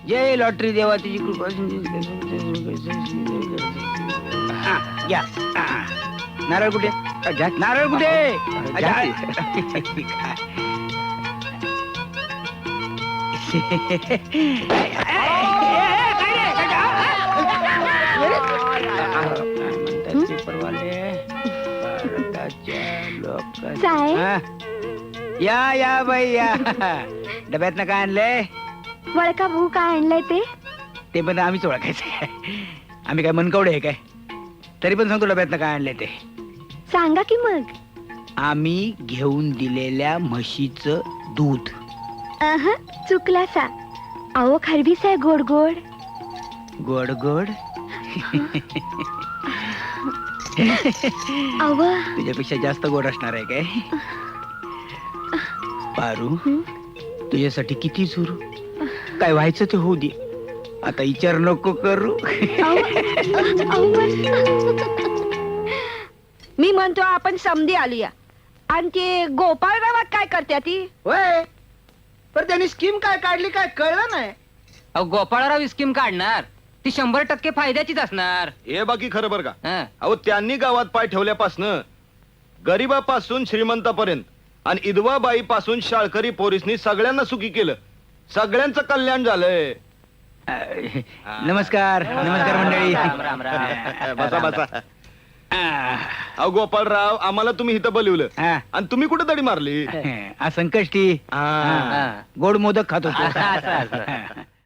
जय lottery देवा तुझी कृपा. हा, घ्या. हा. नारळ कुठे? नारळ कुठे? या बाई या. डब्यातनं काय आणलंय? वळका भाऊ काय आणलंय ते पण आम्हीच ओळखायचं. आम्ही काय मनकवडे आहे काय? तरी पण सांगतो डब्यातनं काय आणलंय ते. सांगा की मग. आम्ही घेऊन दिलेल्या म्हशीचं दूध. चुकला सा. अहो खरबीस आहे गोड गोड. गोड गोड. अव तुझ्यापेक्षा जास्त गोड असणार आहे काय? पारू, तुझ्यासाठी किती सुरू. काय व्हायचं ते होऊ दे. आता विचार नको करू. मी म्हणतो आपण समधी आलीया. आणि ते गोपाळरावात काय करत्या ती? होय, पण त्यांनी स्कीम काय काढली काय कळलं नाही. अहो गोपाळराव स्कीम काढणार ती 100% फायद्याचीच असणार. हे बाकी खरं बरं का? हं. अहो त्यांनी गावात पाय ठेवल्यापासनं गरीबापासून श्रीमंतापर्यंत आणि इदवाबाई पासून शाळकरी पोरीसनी सगळ्यांना सुखी केलं. सगळ्यांचं कल्याण झालंय. नमस्कार नमस्कार मंडळी. राम, राम, राम. बसा बसा. अहो गोपाळराव, आम्हाला तुम्ही इथं बोलवलं हा. आणि तुम्ही कुठे दडी मारली? संकष्टी हा. गोड मोदक खात होतो. असं, असं.